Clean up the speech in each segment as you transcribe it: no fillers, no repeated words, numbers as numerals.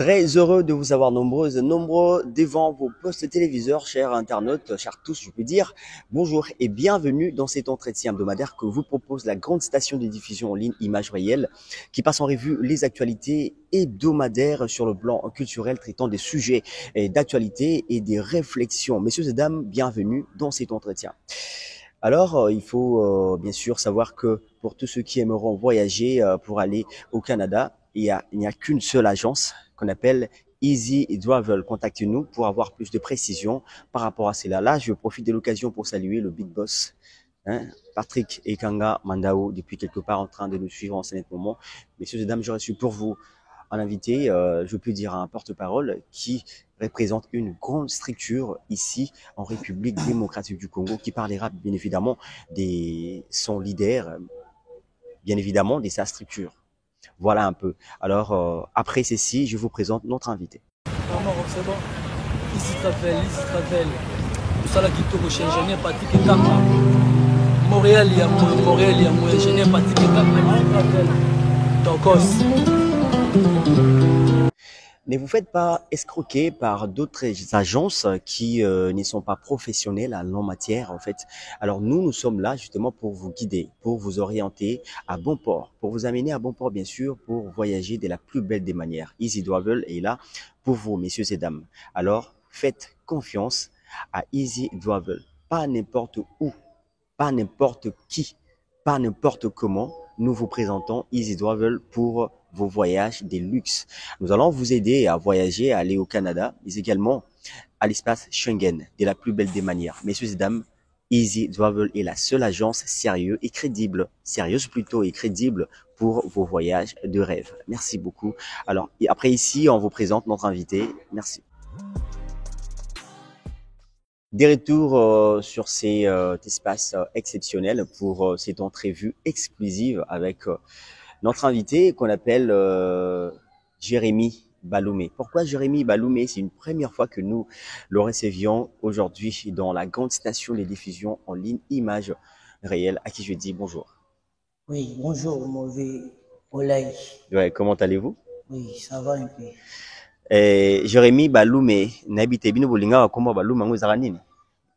Très heureux de vous avoir nombreux devant vos postes téléviseurs, chers internautes, chers tous, je peux dire. Bonjour et bienvenue dans cet entretien hebdomadaire que vous propose la grande station de diffusion en ligne Images Réelles, qui passe en revue les actualités hebdomadaires sur le plan culturel, traitant des sujets d'actualité et des réflexions. Messieurs et dames, bienvenue dans cet entretien. Alors, il faut bien sûr savoir que pour tous ceux qui aimeront voyager pour aller au Canada, il n'y a qu'une seule agence qu'on appelle Easy Travel. Contactez-nous pour avoir plus de précisions par rapport à cela. Là, je profite de l'occasion pour saluer le big boss, Patrick Ekanga Mandao, depuis quelque part en train de nous suivre en ce moment. Messieurs et dames, j'aurais su pour vous un invité, je peux dire un porte-parole qui représente une grande structure ici en République démocratique du Congo, qui parlera bien évidemment de son leader, bien évidemment de sa structure. Voilà un peu. Alors, après ceci, je vous présente notre invité. C'est bon. Easy Travel. Ça là qui te recherche, ingénieur Patrick Ekanga. Montréal, il y a mon ingénieur Patrick Ekanga. Donc, ne vous faites pas escroquer par d'autres agences qui ne sont pas professionnelles en matière, en fait. Alors nous sommes là justement pour vous guider, pour vous orienter à bon port, pour vous amener à bon port, bien sûr, pour voyager de la plus belle des manières. Easy Travel est là pour vous, messieurs et dames. Alors, faites confiance à Easy Travel. Pas n'importe où, pas n'importe qui, pas n'importe comment. Nous vous présentons Easy Travel pour vos voyages de luxe. Nous allons vous aider à voyager, à aller au Canada, mais également à l'espace Schengen, de la plus belle des manières. Messieurs et dames, Easy Travel est la seule agence sérieuse et crédible pour vos voyages de rêve. Merci beaucoup. Alors, après ici, on vous présente notre invité. Merci. Des retours sur cet espace exceptionnel pour cette entrevue exclusive avec notre invité qu'on appelle Jérémy Baloumé. Pourquoi Jérémy Baloumé? C'est une première fois que nous le recevions aujourd'hui dans la grande station de diffusion en ligne Images Réelles, à qui je dis bonjour. Oui, bonjour, mauvais Olaï. Ouais, comment allez-vous? Oui, ça va un peu. Jérémy Baloumé, n'habitez bino bolinga comment Baloumé ngo zaranini?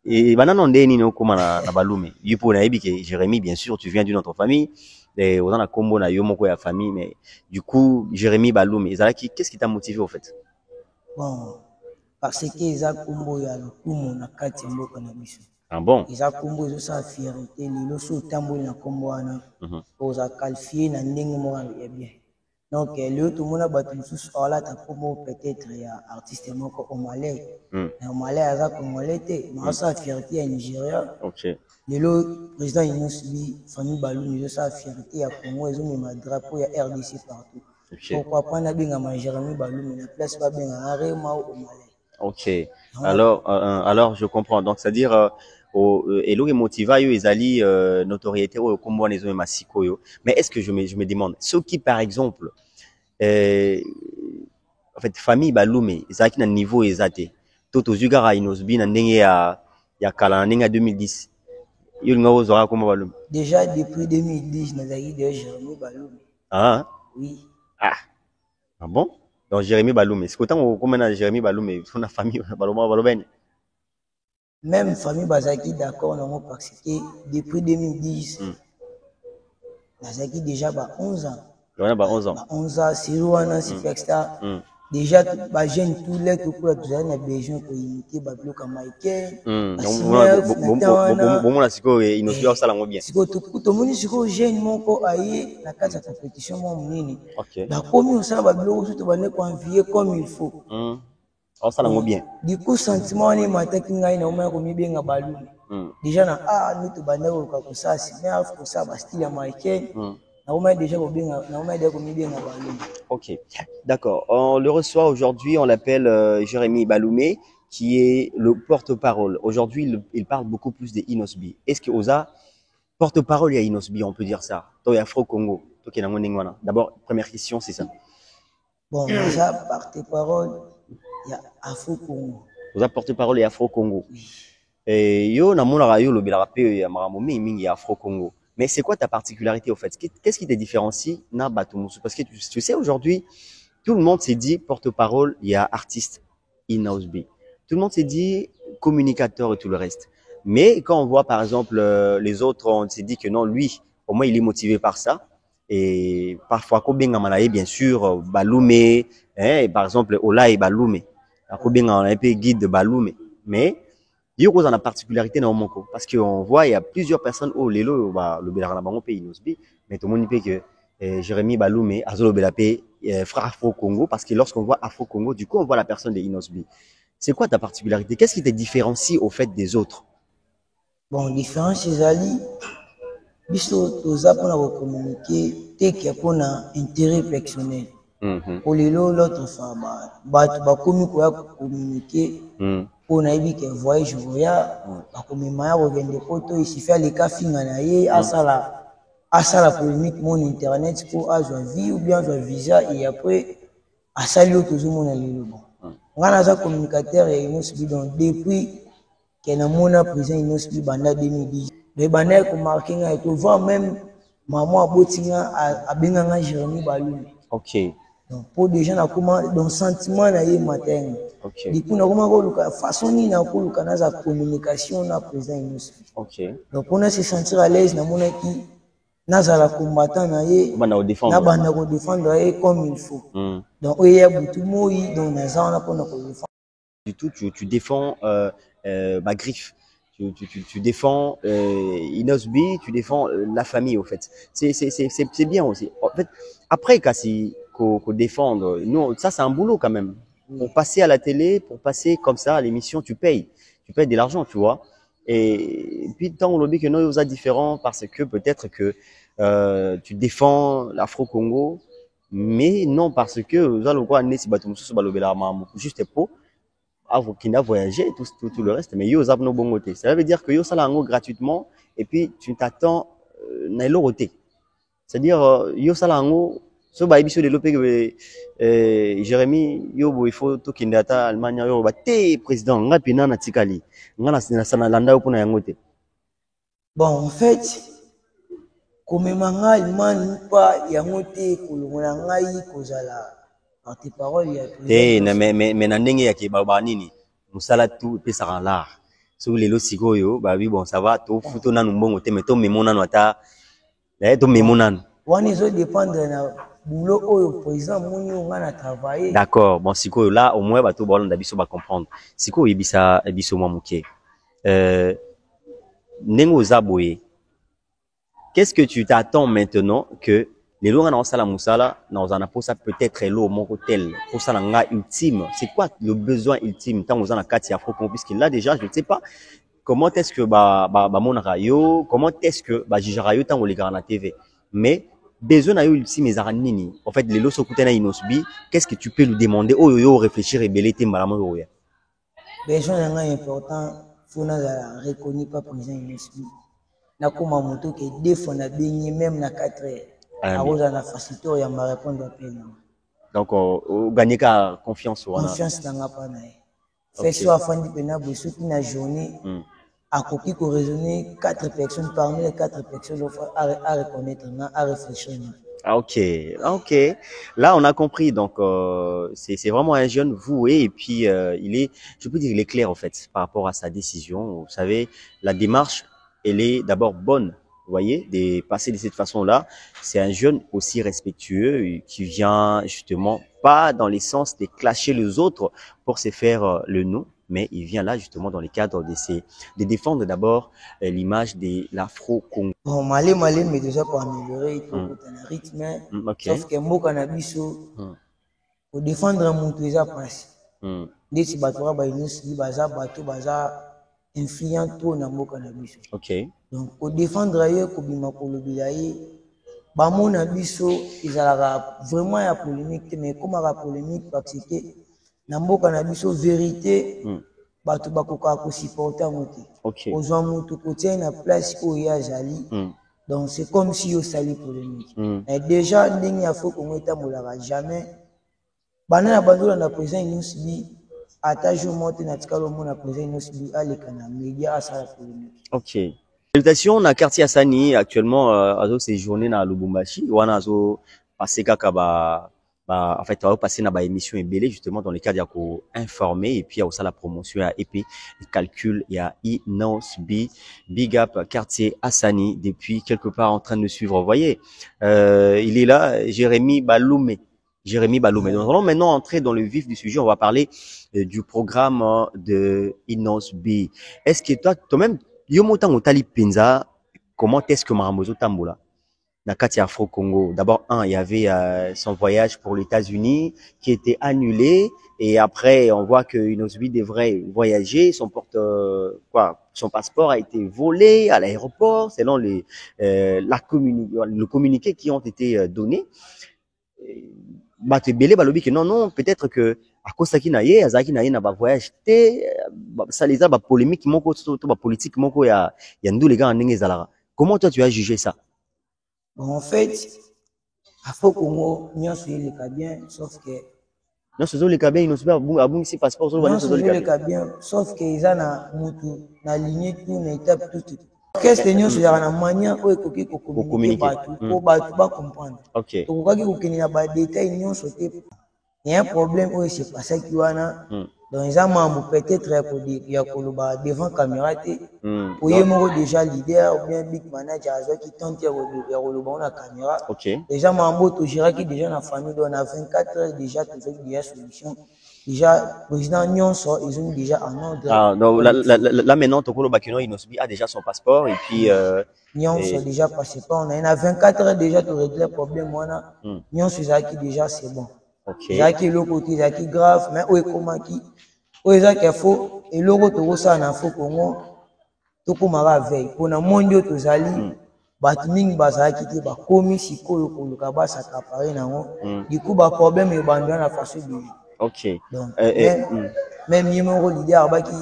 Et banana ndeni no koma na Baloumé. Yupo na ebike Jérémy, bien sûr, tu viens d'une autre famille. On a combo na yo moko ya famille, mais du coup Jérémy Baloumé, qu'est-ce qui t'a motivé au fait? Bon, parce que ils ont combo ya lokumu na kati mboka na biso. Ah bon? Ils ont combo zo sa fierté, lelo so tambo na combo wana. Pour za qualifier na ndenge mo ya bien. Donc le tout monde a battu sous là ta combo peut-être ya artiste moko au Malais. Au Malais aza congolais té, mais sa fierté à Nigeria. OK. Le président Inosbi, famille Baloumé, ils ont sa fierté à Congo, ils ont mis un drapeau ya RDC partout. Okay. Pourquoi pas na binga ma Jérémy Baloumé la place ba binga Arema au Malais. OK. Alors je comprends. Donc c'est-à-dire elo motiva yo ezali notoriété au kombo nezo masiko yo. Mais est-ce que je me demande ceux qui par exemple en fait famille Baloumé, ezaki na niveau ezate. Toto zugara Inosbi na ndenge ya kala ndenge 2010. Yo nga ozora kombo Baloumé. Déjà depuis 2010 na zaki de Jérémy Baloumé. Ah. Oui. Ah bon? Donc Jérémy Baloumé, c'est autant comment na Jérémy Baloumé, son famille Baloumé. Même famille Bazaki d'accord non parce que depuis 2010 Bazaki déjà 11 ans. On a 11 ans. 11 ans, c'est loin c'est fait ça. Déjà ba jeune tout les tout pour tout ça na besoin pour imiter ba bloc américain. Bon la siko inosio sala ngo bien. Siko tout monde siko jeune moko aye na kati ya compétition mo munini. OK. Ba komi osala ba bloc tout ba ne convier comme il faut. Sala ngo bien. Du coup sentiment ni mataki ngai na oma ko mi benga Baloumé. Déjà na nous to banda ko ka ça si mais il faut ça ba style américain. OK, d'accord. On le reçoit aujourd'hui, on l'appelle Jérémy Baloumé, qui est le porte-parole. Aujourd'hui, il parle beaucoup plus de Inosbi. Est-ce que Oza, porte-parole, il y a Inosbi, on peut dire ça? Toi, il y a Afro-Congo. D'abord, première question, c'est ça. Bon, déjà, porte-parole, il y a Afro-Congo. Oza, porte-parole, il y a Afro-Congo. Et yo, na mona rayo, le bilarapé, il y a Maramome, il y a Afro-Congo. Mais c'est quoi ta particularité au fait? Qu'est-ce qui te différencie na Batoumoussou? Parce que tu sais aujourd'hui, tout le monde s'est dit porte-parole, il y a artiste Inosbi. Tout le monde s'est dit communicateur et tout le reste. Mais quand on voit par exemple les autres, on s'est dit que non, lui, au moins il est motivé par ça. Et parfois, Kobenga Malaye, bien sûr, Baloumé, hein, par exemple, Ola et Baloumé. Kobenga on a un peu guide de Baloumé. Mais, il y a une particularité dans le monde. Parce qu'on voit, il y a plusieurs personnes, oh, Lelo, le Bélaranabango pays Inosbi, mais tout le monde dit que Jérémy Baloumé, Azolo Belapé, frère Afro-Congo, parce que lorsqu'on voit Afro-Congo, du coup, on voit la personne de Inosbi. C'est quoi ta particularité? Qu'est-ce qui te différencie au fait des autres? Bon, différence chez Ali, biso toza pour nous communiquer, t'es qui a pour un intérêt personnel. Pour les l'autre femme, bah comme quoi communiquer, pour n'aimer que voyage voya, bah comme maya regarder photo, il suffit les cafés nganaye, à ça la polémique mon internet pour avoir vie ou bien avoir visa et après à ça lui toujours mon aller le bon. On a un communicateur et nous subi donc depuis que na mona président nous subi banda 2010. Mais banda ko marqué nga et to voir même maman abotinga a benganga Jérémy Baloumé. OK. Donc pour des gens comment donc sentiment na yé matin. OK. Du coup na comment ko façon ni na ko na za communication na président nous subi. OK. Donc on a se sentir à l'aise na mona qui nazala combattant na ye bana défendre na banda ko défendre ye comme il faut. Donc il y a beaucoup moi donc nazala na pour ko défendre. Du tout tu défends Griffe. Tu défends Inosbi, tu défends la famille au fait. C'est bien aussi. En fait, après qu'on défendre, nous ça c'est un boulot quand même. Pour passer à la télé, pour passer comme ça à l'émission, tu payes de l'argent, tu vois. Et puis tant on dit que nous sommes différents parce que peut-être que tu défends l'Afro-Congo, mais non parce que vous allez quoi si juste pour qui n'a voyagé tout le reste, mais yo zap no bon côté. Ça veut dire que yo ça la gratuitement et puis tu t'attends na l'oroté. C'est-à-dire yo ça la so ba ibiso développer Jérémy yo il faut to kindata Allemagne yo ba té président ngapi na tikali ngana sana landa yo pona yangote. Bon en fait comme manga Allemagne pas yangote kolongola ngai kozala en tes paroles il y a mais na ndenge ya ke ba nini musala tout pe ça rend l'art so lelo sikoyo ba oui bon ça va to futo nanu mbongo te mais to memona no ata to memona wana zo dépendre na boulot oyo président moni nga na travailler. D'accord, bon sikoyo là au moins ba to bolanda biso ba comprendre sikoyo yebisa biso mwa muke nengo zaboye. Qu'est-ce que tu t'attends maintenant que les lois dans la musala dans un pour ça peut-être l'eau mon hôtel pour ça nga ultime, c'est quoi le besoin ultime tant aux en Kati Afro puisque là déjà je ne sais pas comment est-ce que mon rayo, comment est-ce que jijarayo tant on les gars na TV, mais besoin na yo ultime ezara nini en fait les lois sokutena Inosbi, qu'est-ce que tu peux lui demander oh yo réfléchir et belete malamo yo besoin nga important faut na reconnu pas président Inosbi na koma moto ke défendre na benye même na 4 heures. Na facilité ya ma répondre appel. Donc gagner ka confiance wana. Confiance nanga pa na. Fait soit afandi pena bosu na journée a copi ko raisonner 4 personnes parmi les 4 personnes à reconnaître à réfléchir. Ah OK. Là on a compris donc c'est vraiment un jeune voué et puis il est je peux dire il est clair en fait par rapport à sa décision. Vous savez la démarche elle est d'abord bonne. Vous voyez, de passer de cette façon-là, c'est un jeune aussi respectueux qui vient justement pas dans les sens de clasher les autres pour se faire le nom, mais il vient là justement dans le cadre de défendre d'abord l'image de l'Afro-Congo. Bon, malé, mais déjà pour améliorer, il faut un rythme. Sauf que moi, cannabis, pour défendre mon trésor passe. Dès que bateau ba inusi baza bateau baza influent trop na mo cannabis. OK. Donc au défendre ailleurs ko bima ko lobila ye ba mona biso ezalaka vraiment ya polémique mais comme la polémique parce que na mboka na biso vérité bato bakoka ko supporter ngote. OK. Ozwa mutu ko tient na place ko ya jali. Donc c'est comme si yo sali polémique. Et déjà ndenge ya faut qu'on etambolaka jamais bana na bandola na président Inosbi attache monte na tikalo mona président Inosbi alekana média asala polémique. OK. Salutations na quartier Asani actuellement azo séjourner na Lubumbashi wana azo passer kaka bah, en fait, on va passer dans la émission ébélé, justement, dans le cadre, il y a qu'on informer, et puis il y a aussi la promotion, il y a EP, le calcul, il y a Inosbi, Big Up, quartier Hassani, depuis quelque part en train de suivre. Vous voyez, il est là, Jérémy Baloumé. Jérémy Baloumé. Nous allons maintenant entrer dans le vif du sujet. On va parler du programme de Inosbi. Est-ce que toi-même, Yomotan Otali Penza, comment est-ce que Maramozo Tambola? Nakati Afro-Congo. D'abord, il y avait son voyage pour les États-Unis qui était annulé. Et après, on voit que Inosbi devrait voyager. Son passeport a été volé à l'aéroport, selon le communiqué qui ont été donnés. Balobi que non, peut-être que à cause Azaki na ba voyage ça les a ba polémique moko to ba politique moko ya ndou les gars en zalara. Comment toi tu as jugé ça? Bon, en fait, Afro-Congo, nous sommes bien, sauf que non, ce sont les cabins, ils n'ont pas abou ici passeport, non, ce sont les cabins, sauf que ils ont na ligne tout, na étape tout. Qu'est-ce que nous sommes na manière où ils communiquer pour ba comprendre. OK. Donc quand ils connaissent ba détails nous sauter. Il y a un problème où c'est passé qui wana dans les membres peut-être pour dire il y a koloba devant caméra té pour y mo déjà leader ou bien big manager qui tente ya koloba na caméra. OK. Déjà membres to gérer qui déjà na famille on a 24 heures déjà tout fait déjà solution. Déjà président Nyonso ils ont déjà en ordre. Ah donc là maintenant Tokolo Bakino Inosbi a déjà son passeport et puis Nyonso déjà passeport on a 24 heures déjà de régler le problème wana. Nyonso qui déjà c'est bon. OK. Zaki le côté zaki grave mais où est comment qui où est zaki faux et logo to ça na faux Congo to komara veille pour na mondio to zali batming bazaki te ba komi sikoyo koluka ba s'accaparer nango du coup ba problème e bandana na façon de OK. Donc même numéro leader ba qui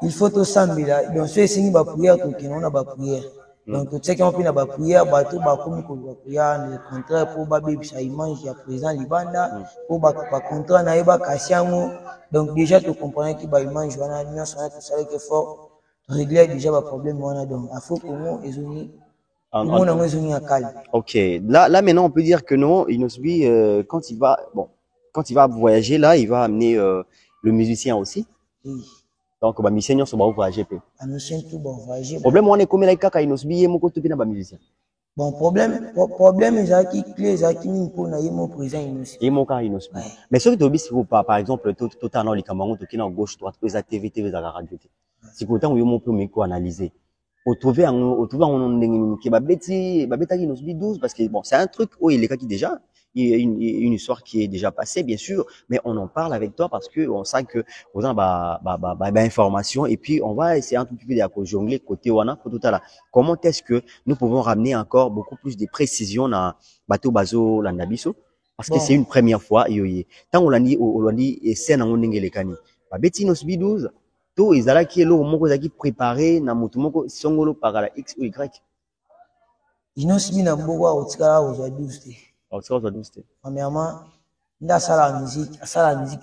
il faut to sambila donc c'est singi ba prière to kino na ba prière. Donc, tout ce qui ont pris la prière, bateau, comme le contraire pour babi, ça image, il y a président Libanda, pour contrat, naïba, Kassiamo. Donc, déjà, tu comprends qu'il y a image, on a mis ça, tout ça, qui est fort, régler déjà le problème, on a donc, il faut qu'on ait unis. OK. Là, maintenant, on peut dire que non, Inosbi, quand il va voyager, là, il va amener, le musicien aussi. Oui. Donc, ba musicien so ba voyager pe. Un musicien tout ba voyager. Problème on est comme la kaka Inosbi moko to bina ba musicien. Bon problème ezaki clé ezaki ni mpona yemo président Inosbi. Yemo ka Inosbi. Mais ce que tu obis si vous par exemple tout dans les camarades to kina gauche droite ko za TV za radio. Si ko tant yemo peut me ko analyser. On trouver on ndenge ki ba beta Inosbi 12 parce que bon, c'est un truc où il est qui déjà il y a une histoire qui est déjà passée, bien sûr, mais on en parle avec toi parce que on sent que vous avez information et puis on va essayer un tout petit peu de jongler côté wana pour tout à l'heure. Comment est-ce que nous pouvons ramener encore beaucoup plus de précision dans bateau bazo landabiso parce que c'est une première fois yoye. Tant on l'a dit et c'est dans ndenge kani. Ba beti Inosbi 12 to ezala ki elo moko zaki préparer na mutu moko songolo par la X ou Y. Inosbi na mboka otikala aujourd'hui. Premièrement, la musique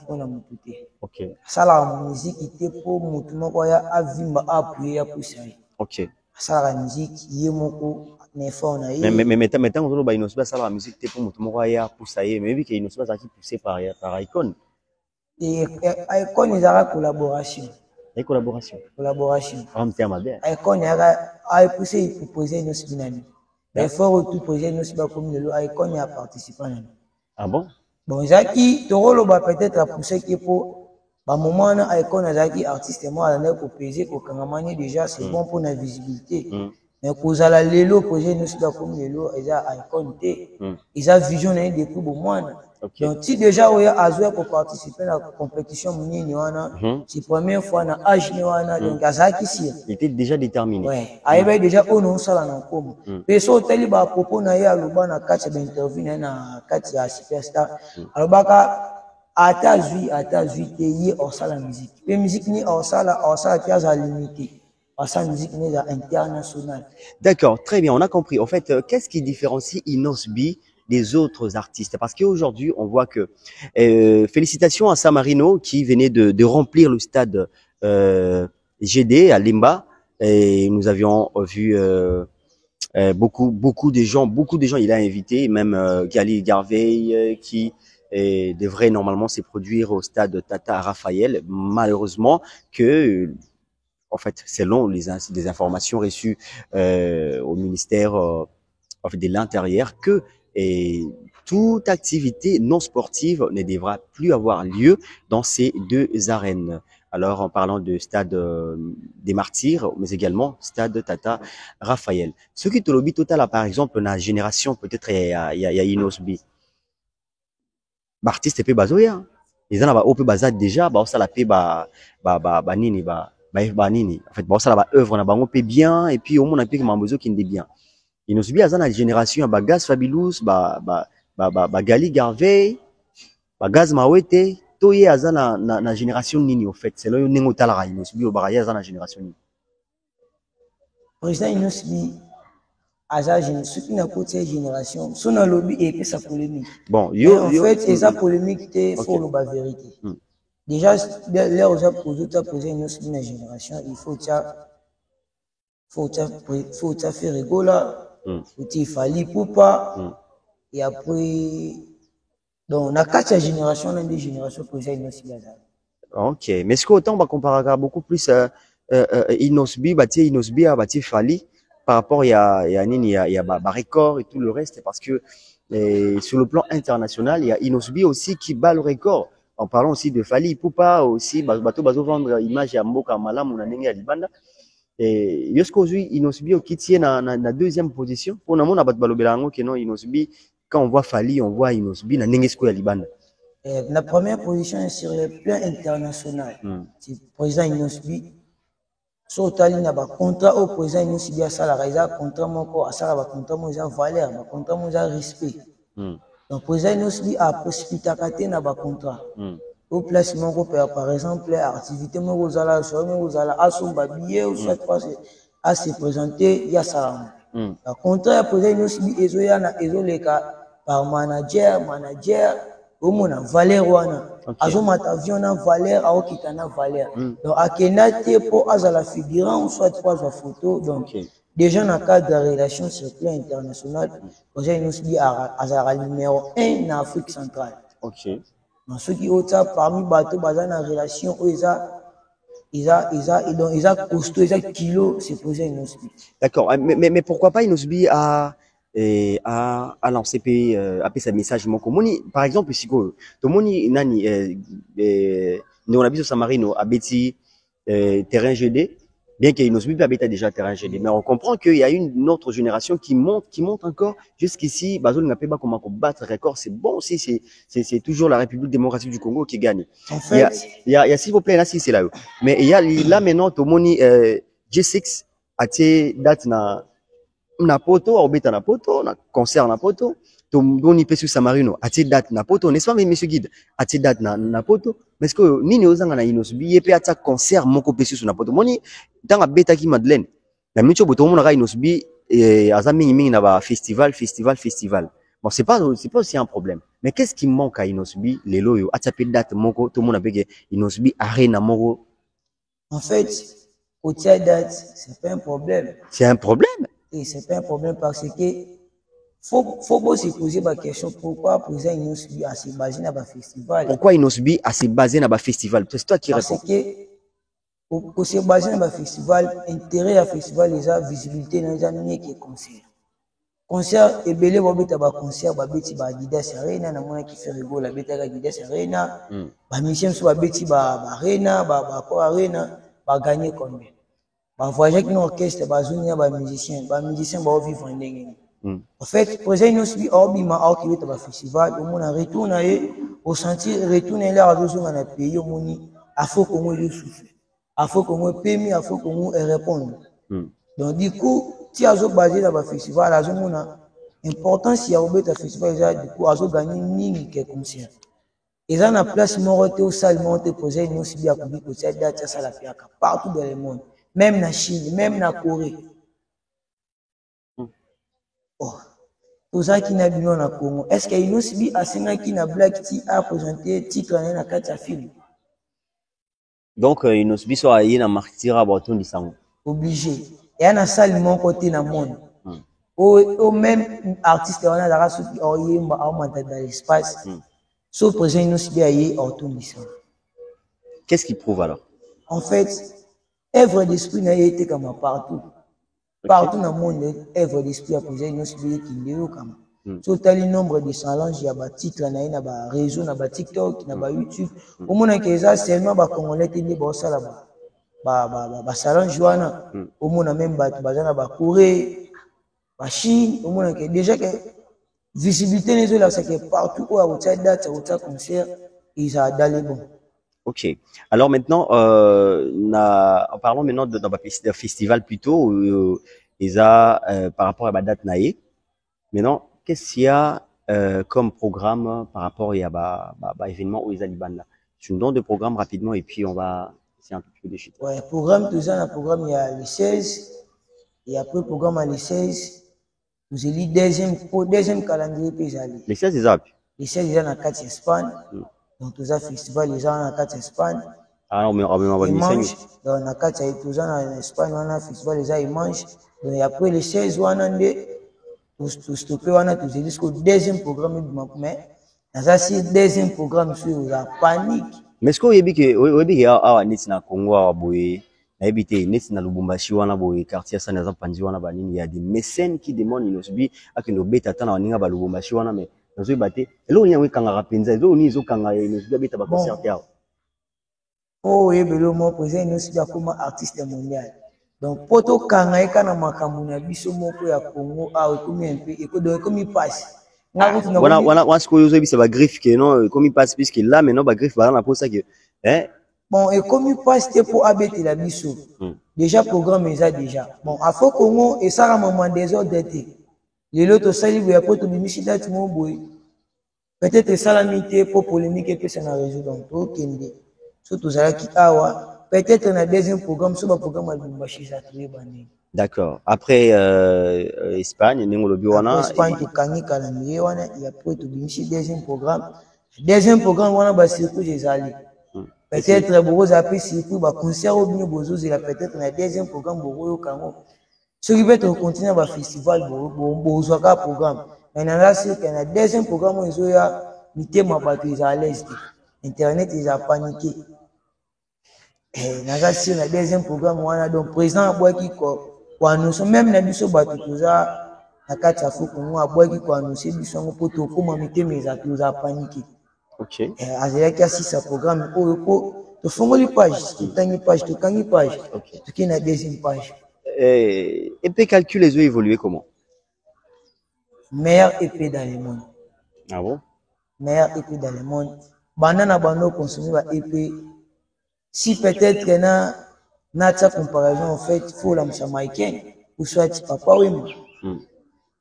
pour la musique. OK. La musique était pour mutumoko ya avimba appuyer pour ça. OK. La musique yemoko n'effort na mais maintenant on ba Inosbi ça la musique était pour mutumoko ya pour ça mais vu que Inosbi ça qui poussé par Icon. Et Icon ils ont collaboration. Et collaboration. En termes bien. Icon a poussé il proposer Inosbi nani. Mais faut tout projet nous pas comme le Icon a participé. Ah bon? Bon Zaki Torolo va peut-être pousser qui pour ba moment na Icon Zaki artiste moi na ko peser ko kangamani déjà c'est bon pour la visibilité. Mais pour la lelo projet nous pas comme lelo eza Icon té. Ils a vision des pour moi. Donc si déjà on a joué pour participer à la compétition munini wana c'est première fois na âge ni wana donc Zaki si il était déjà déterminé. Ouais, avait déjà on sala na comme peso teli ba propos na ya loba na kati ba interview na kati ya superstar alobaka ata zui te yi osala musique pe musique ni osala qui a limité sa musique ni internationale. D'accord, très bien, on a compris. En fait, qu'est-ce qui différencie Inosbi des autres artistes? Parce qu'aujourd'hui, on voit que félicitations à Samarino qui venait de remplir le stade GD à Limba et nous avions vu beaucoup de gens, il a invité, même Gali Garvey, qui devrait normalement se produire au stade Tata Raphaël. Malheureusement, en fait, selon des informations reçues au ministère en fait, de l'Intérieur, que toute activité non sportive ne devra plus avoir lieu dans ces deux arènes. Alors, en parlant de stade des Martyrs, mais également stade Tata Raphaël. Ce qui te lobby total, par exemple, la génération, peut-être, il y a Inosbi. Artiste pe bazoya. Ils en ont bazar déjà, ça la paix, nini, nini. En fait, ça la œuvre, na bango pe bien, et puis au moins, on a pu que mambozo qui n'est bien. Inosbi, à la génération, Gaz Fabulous, Gali Garvey, Gaz Mawete, toye aza na génération nini au fait, c'est là où nengo talara Inosbi au baraya aza na génération nini. Président Inosbi aza ceux qui n'a pas cette génération, son lobby et puis sa polémique. Bon, en fait, c'est sa polémique il faut le vérité. Déjà là où j'ai posé Inosbi na génération, il faut ça faire rigola, faut il fallait pour pas et après donc na quatre générations l'une des générations posé Inosbi aza. OK, mais est-ce qu'autant on va comparer beaucoup plus Inosbi, Inosbi à Fali par rapport il y a record et tout le reste parce que sur le plan international, il y a Inosbi aussi qui bat le record. En parlant aussi de Fali Ipupa aussi bato vendre image ya mboka malamu na ndenge ya libanda. Et aujourd'hui Inosbi okiti na deuxième position. Pour namona bato balobela ngo que non Inosbi quand on voit Fali, on voit Inosbi na ndenge sko ya libanda. La première position sur le plan international. C'est le président Inosbi. So tali na ba contrat au président Inosbi a salarié contrat moko a salarié contrat mo za valeur, ba contrat mo za respect. Donc président Inosbi a possibilité kate na ba contrat. Au placement ko par exemple activité mo zala so mo zala asomba billet ou soit à se présenter ya salarié. Le contrat président Inosbi ezoya na ezoleka par manager au moins valeur wana azomata avion na valeur aokita na valeur donc akenda te pour azala figurant ou soit trois photos donc déjà dans le cadre de la relation sur le plan international projet Inosbi azala numéro 1 en Afrique centrale. OK. Donc ceux qui ont ça parmi bateau bazana na relation ils ont costaud ils ont kilo c'est projet Inosbi. D'accord, mais pourquoi pas Inosbi à lancer sa message mon comuni par exemple ici tout le monde nani nous on habite au Samarino à Betty terrain GD bien qu'il Inosbi pas déjà terrain GD mais on comprend qu'il y a une autre génération qui monte encore jusqu'ici bazol n'a pas comment battre record c'est bon aussi c'est toujours la République démocratique du Congo qui gagne. En fait il y a s'il vous plaît là si c'est là mais il y a là maintenant tout le monde G6 a date na poto obeta na poto na concert na poto to doni pesu Samarino ati date na poto n'est-ce pas monsieur guide ati date na poto mais est-ce que nini ozanga na Inosbi yepe ata concert moko pesu na poto moni tanga beta ki Madeleine na micho boto mona ka Inosbi aza mingi na ba festival bon c'est pas aussi un problème mais qu'est-ce qui manque à Inosbi lelo yo ata pe date moko to mona bege Inosbi arena moko en fait au date c'est pas un problème et c'est pas un problème parce que faut se poser la question pourquoi président Inosbi a se basé dans le festival. Pourquoi Inosbi a se basé dans le festival? C'est toi qui réponds. Parce que pour se baser dans le festival, intérêt à festival les a visibilité dans les années qui concert et belé bobeta ba concert ba beti ba Adidas Arena na mona qui fait rigolo la beta Adidas Arena ba mission so ba beti ba Arena ba ko Arena ba gagner combien ba voyager avec orchestre ba zuni ba musicien ba vivre ndenge. En fait président Inosbi obima au qui ba festival au mona retourne au sentir retourner là azozo na pays au moni afo Congo yo souffle afo Congo pemi afo Congo répondre. Donc du coup si azo basé dans le festival azo mona importance ya obeta festival ya du coup azo gagner mingi que concert et ça na place morote au salle monte projet Inosbi a publié que cette date ça la piaka partout dans le monde même na Chine même na Corée. Oh tout ça qui n'a bino na Congo est-ce que Inosbi a singa qui na Black Tea a présenté titre na kati ya film donc Inosbi so ayi na martira baton disango obligé et na salle mon côté na monde au même artiste on a la suite oyemba au dans l'espace sauf présent nous si bien autour. Qu'est-ce qui prouve alors? En fait, œuvre d'esprit n'a été comme partout. Partout dans le monde, œuvre d'esprit a posé une esprit qui est comme. Sur tel nombre de challenges, il y a des titres, il y a des réseaux, il y a des TikTok, il y a des YouTube. Au moins, que ça, seulement, Congolais, il y a ça là-bas. Challenge, au moins, même, Corée, Chine, au moins, déjà que visibilité, les là, c'est que partout où il y a date, il y a concert, ils ont dans les bons. Ok. Alors maintenant, en parlant maintenant de festival plutôt, par rapport à la date naïe. Maintenant, qu'est-ce qu'il y a comme programme par rapport à événement où ils Liban là? Tu nous donnes de programme rapidement et puis on va essayer un peu de chuter. Ouais, programme tout ça, le programme il y a les 16 et après programme à les 16, vous avez deuxième calendrier pays aller. Les 16 ils ont. Les 16 ils ont dans 4 Espagne. Donc tout ça festival ils ont dans 4 Espagne. Ah on va dimanche dans la 4 ils tout ça en Espagne on a festival ils ont dimanche. Donc après les 16 on a tout stopper on a tout jusqu'au deuxième programme du mois mais dans ça c'est deuxième programme sur la panique. Mais ce qu'on y a que ah neti na Congo à boye na ebité neti na Lubumbashi wana boye quartier ça na panzi wana ba nini il y a des mécènes qui demandent inosubi akendo beta tana waninga ba Lubumbashi wana mais nazo ibate elo nya we kanga penza ezo ni zo kanga inosubi beta ba concert yao. Oh yebelo mo président inosubi comme artiste mondial. Donc poto kanga ekana makambo na biso moko ya Congo a ekomi un peu ekomi passe. Wana ce que vous avez c'est ba griffe que non comme il passe puisque là maintenant ba griffe ba na pour ça que bon et comme il passe pour abeti la biso déjà programme ça déjà bon à faux Congo et ça moment désordre les loto sali boya poto bimisi date mo boy peut-être salamité pour polémique et puis ça na résoudre donc to kende surtout ça qui awa peut-être na deuxième programme sur le programme de Lubumbashi ça trouver bandi. D'accord. Après Espagne, Nengolobi wana. Espagne to kangi calendrier wana et après to bimisi deuxième programme. Deuxième programme wana ba circuit des alliés. Peut-être beaucoup appris circuit ba concert ou bien bozo la peut-être na deuxième programme bozo kango. Ce qui peut continuer ba festival bozo ka programme. Maintenant là c'est que na deuxième programme ils ont ya mité ma batterie à l'est. Internet ils a paniqué. Naza si na deuxième programme wana donc président aboaki ko annonce même na biso bato toza na kati ya foko ngo aboaki ko annoncer biso ngo poto koma mitema eza toza paniqué. OK. Azalaki asisa programme oyo po tofongoli page tokangi page toki na deuxième page. EP calcul les ont évolué comment? Meilleur EP dans le monde. Ah bon? Meilleur EP dans le monde. Banana bando consommer ba EP. Si peut-être que na ta comparaison en fait faut la jamaïcain ou soit papa oui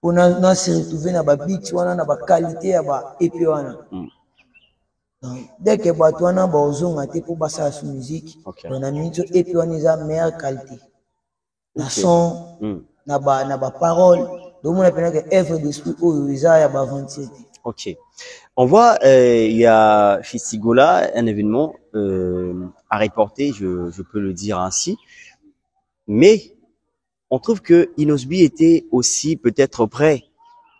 on a se retrouver na ba beat wana na ba qualité ya ba EP wana. Dès que bato wana ba ozonga te pour basa la musique on a mis EP wana za meilleure qualité. La son na ba parole donc on a pensé que œuvre d'esprit ou isa ya ba 27. OK. On voit, il y a Festigola, un événement à reporter, je peux le dire ainsi. Mais on trouve que Inosbi était aussi peut-être prêt,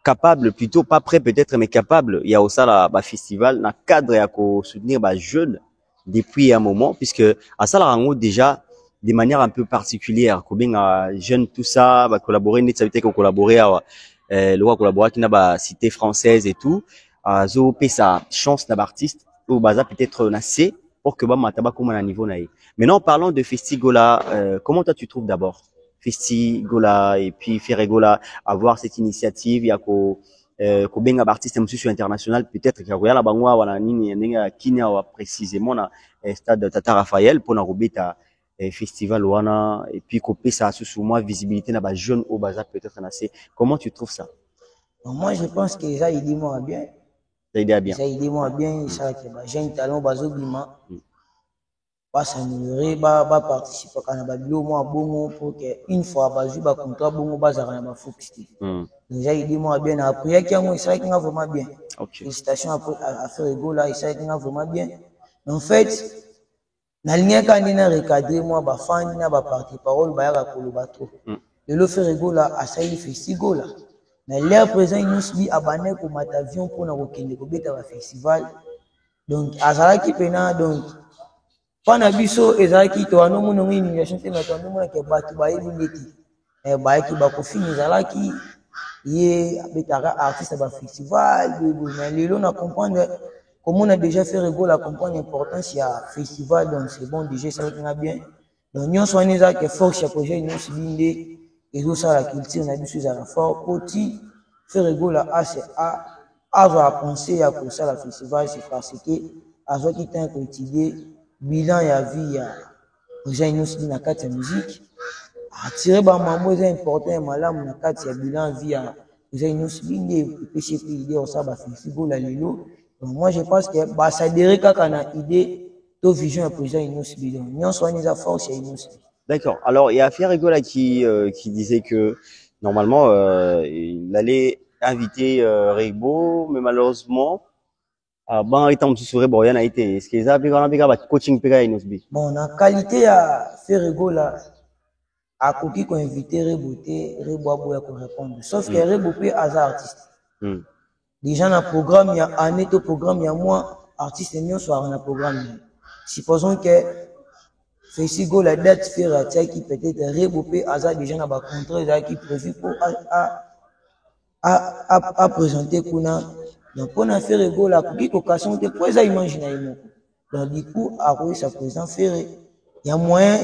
capable, plutôt pas prêt peut-être, mais capable. Il y a aussi la festival, na cadre à soutenir les jeunes depuis un moment, puisque à ça la rango déjà de manière un peu particulière. Combien jeunes tout ça va collaborer, net ça veut dire qu'on collaborer le roi collaborer qui n'a pas cité française et tout. Zo pe sa chance d'artiste au baza peut-être nassé pour que ba mataba comme à niveau naï. Maintenant parlons de Festigola, comment toi tu trouves d'abord Festigola et puis Ferregola avoir cette initiative il y a ko benga artiste monsieur sur international peut-être qu'il y a la bangwa wana nini ndenge kinya wa précisément na stade Tata Raphaël pour na robeta festival wana et puis ko pesa sous moi visibilité na ba jeune au baza peut-être nassé. Comment tu trouves ça? Moi je pense que ça il dit moi bien. Ça aide bien. Ça aide moi bien, ça que j'ai un talent bazo bima. Pas s'améliorer, ba participer quand ba bilo moi bongo pour que une fois bazu ba contrat bongo ba zara ba focusé. Déjà il dit moi bien après qu'il y a ça qui va vraiment bien. Félicitations à faire ego là, ça qui va vraiment bien. En fait, na ligne quand il a recadré moi ba fan na ba partie parole ba ya ko lo ba trop. Le faire ego là à ça il fait si go là. Mais l'air présent, il nous suit à Bané comme avion pour nous reconnaître au festival. Donc, à Zalaki Pena, donc, pendant biso, Ezalaki, tu as nommé une innovation, tu as nommé que Batu Baye Lingeti. Et Baye qui va confiner Zalaki, il y a artiste à festival, mais les gens comprendre. Comme on a déjà fait rigolo à comprendre l'importance il y a festival, donc c'est bon, déjà ça va bien. Donc, nous sommes les gens qui font ce projet, nous sommes les et tout ça, la culture, on a vu sur la fort, petit, faire rigolo à penser à pour ça, la festival, c'est parce que, à ce qui t'a quotidien, bilan, il y a vie, il y a, déjà, nous sommes dans la carte de musique, attirer, bah, maman, c'est important, madame, dans la carte, il y a bilan, vie, il y a, déjà, nous sommes des péchés, puis, idée, on ça, bah, festival, la lilo. Donc, moi, je pense que, bah, ça dirait qu'on a idée, to vision, projet, nous sommes, nous sommes les forces, et nous sommes. D'accord. Alors, il y a Fierigo là qui disait que normalement il allait inviter Rebo, mais malheureusement, bon, étant sur bon, il y en a été. Est-ce qu'ils avaient un coaching pega inosbi? Bon, la qualité à Fierigo là, à Koki qu'on invité Rebo, Rebo a beau répondre. Sauf que Rebo peut hasard artiste. Déjà dans le programme, il y a un autre programme, il y a moins artistes et nous soir dans le programme. Supposons que Festigo la date faire qui peut-être rebopé hasard déjà dans le contrat qui prévu pour à présenter kuna donc pour en faire ego la qui occasion de pour ça imaginer donc du coup à quoi ça présent faire il y a moyen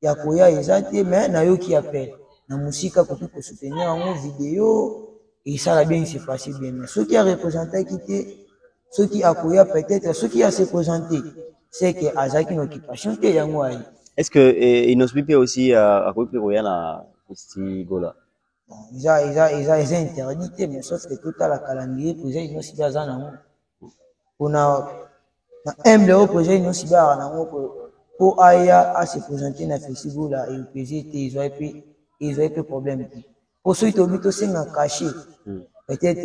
il y a quoi exact mais na yo qui appelle na musique pour soutenir en vidéo et ça va bien se passer bien mais ceux qui a représenté qui était ceux qui a quoi peut-être ceux qui a se présenter c'est que Azaki une occupation que yango ai. Est-ce que Inosbi peut aussi à quoi peut na Festigo là? Bon, ils ont interdit mais sauf que tout à la calendrier pour ils nous sibia za nango. On a MLO projet nous sibia nango pour aya à se présenter na festival là et PG ils ont peu problème. Pour ceux qui ont mis aussi na caché. Peut-être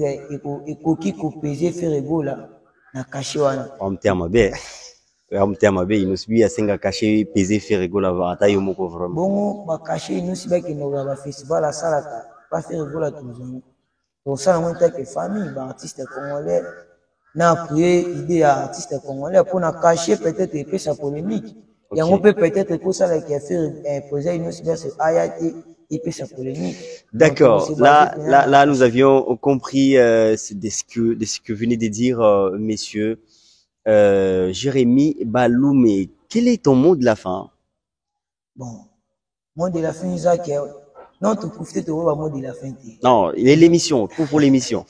il ko PG faire ego là na caché wana. En terme bien. En terme bien, Inosbi a senga caché PG faire ego là va ata yo moko vraiment. Bon, ba caché nous sibia que no ba festival la salaka pas faire ego là toujours. Pour ça, on a que famille, bah, artiste congolais, n'a créé idée à artiste congolais pour n'a cacher peut-être et puis sa polémique. Et on peut peut-être que ça qui a fait un projet une autre c'est Ayati et puis sa polémique. D'accord. Là, nous avions compris de ce que venait de dire messieurs Jérémy Baloumé. Quel est ton mot de la fin? Bon, mot de la fin, Isaac. Non, tu profites de voir mot de la fin. Non, il est l'émission, tout pour l'émission.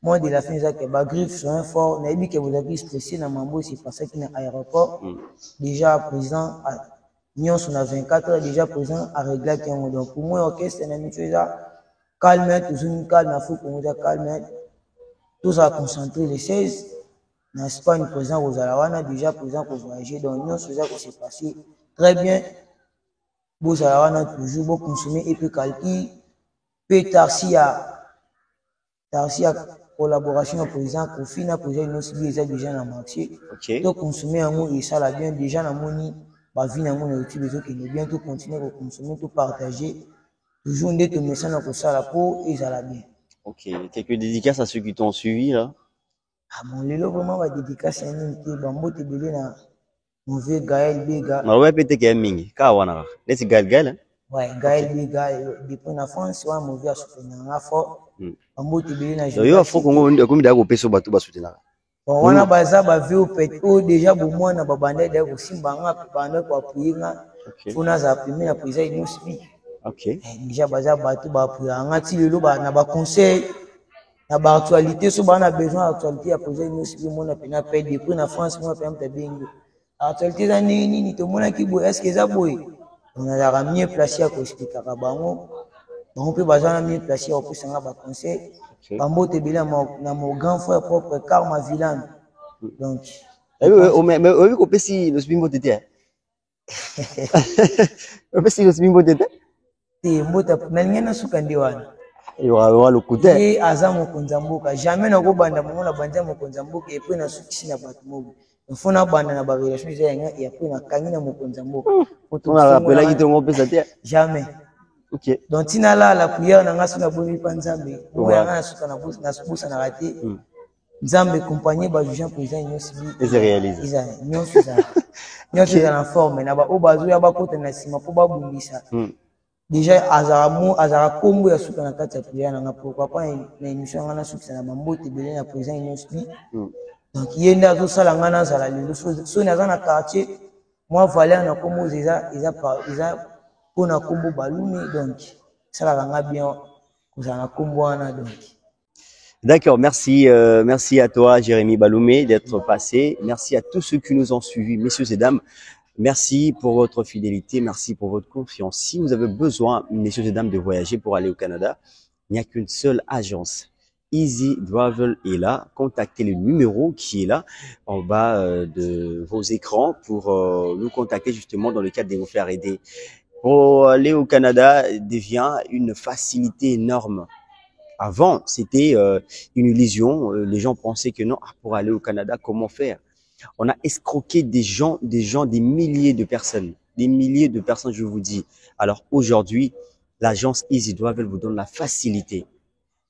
Moi, de la fin, Isaac, bah, griffe sur un fort. N'a dit que vous avez stressé dans Mambo, c'est passé qu'il y a un aéroport. Déjà, présent, Nyon, on a 24 heures, déjà présent à régler qui ont donc, pour moi, orchestre, c'est une chose à calme, toujours une calme, il faut qu'on nous calme. Tous à concentrer les 16. N'est-ce pas, une présent aux Alawana, déjà présent pour voyager. Donc, Nyon, c'est ça qui s'est passé très bien. Vous avez toujours beaucoup consommé et puis calki. Puis Tarsia collaboration au président Kofi na projet une aussi déjà dans le marché. Donc consommer un mot et ça la bien déjà dans mon ba vie na mon YouTube les autres qui bien tout continuer à consommer tout partager toujours des te message dans ça la peau et ça la bien. OK, quelques dédicaces à ceux qui t'ont suivi là. Ah bon lelo vraiment va dédicace à une qui bambo te belé na mauvais Gaël Bega. Ma ouais peut-être que mingi ka wana. Let's Gaël hein. Ouais, Gaël Bega depuis na France wa mauvais à soutenir na fort. Bambo te belé na yo afo Congo comme da ko peso bato ba soutenir. Bon wana baza ba vieux peut déjà bo mwana ba bande da ko simba nga bande ko appuyer nga. Funa za primer na président nous speak. OK. Déjà baza bato ba appuyer nga ti lelo ba na ba conseil na ba actualité so ba na besoin actualité ya président nous speak mona pena paye depuis na France mona pena ta bingo. Actualité za nini to mona ki boy est-ce que za boy on a la mieux placé à ko expliquer ka bango. On peut baza na mieux placé au plus nga ba conseil. Bambo te bila na mon grand frère propre Karma Villan. Donc mais oui ko pesi no spimbo tete. O pesi no spimbo tete. Te mbota na ngena suka ndiwana. Yo wa lokute. Et azamu konzambuka jamais na ko banda mona banja mo konzambuka et puis na sukisi na batu mobi. Mfuna banda na ba relation ya nga et puis na kangi na mo konzambuka. On a rappelé ki to ngo pesa te. Jamais. Ok. Donc tina la prière na ngasu na boni panzambe ou ya na suka na busa na raté nzambe compagnie ba jugeant président nyonso et c'est réalisé ils a nyonso ça nyonso ça na forme na ba obazu ya ba kota na sima po ba bundisa déjà azara kombo ya suka na kati ya prière na nga pourquoi pas na émission ngana suka na mambote belé na président nyonso donc yenda zo sala ngana zala lelo so na za na quartier moi valeur na kombo eza pour na kombo balumi donc ça la ranga bien pour na kombo wana donc. D'accord, merci, merci à toi Jérémy Baloumé d'être passé. Merci à tous ceux qui nous ont suivis, messieurs et dames. Merci pour votre fidélité, merci pour votre confiance. Si vous avez besoin, messieurs et dames, de voyager pour aller au Canada, il n'y a qu'une seule agence. Easy Travel est là. Contactez le numéro qui est là en bas de vos écrans pour nous contacter justement dans le cadre de vous faire aider. Pour aller au Canada devient une facilité énorme. Avant, c'était une illusion. Les gens pensaient que non, pour aller au Canada, comment faire? On a escroqué des milliers de personnes, je vous dis. Alors aujourd'hui, l'agence Easy Travel vous donne la facilité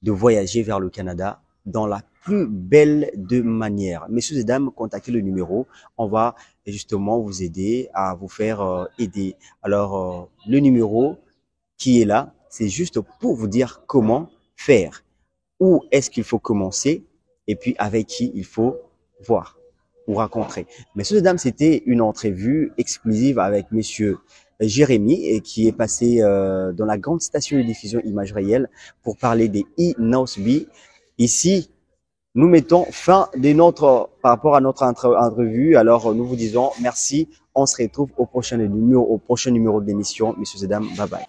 de voyager vers le Canada dans la plus belle de manières. Messieurs et dames, contactez le numéro. On va justement vous aider à vous faire aider. Alors, le numéro qui est là, c'est juste pour vous dire comment faire, où est-ce qu'il faut commencer et puis avec qui il faut voir ou rencontrer. Messieurs et dames, c'était une entrevue exclusive avec monsieur Jérémy qui est passé dans la grande station de diffusion Image Réelle pour parler des e-Nosby. Ici, nous mettons fin par rapport à notre entrevue. Alors, nous vous disons merci. On se retrouve au prochain numéro de l'émission. Messieurs et dames, bye bye.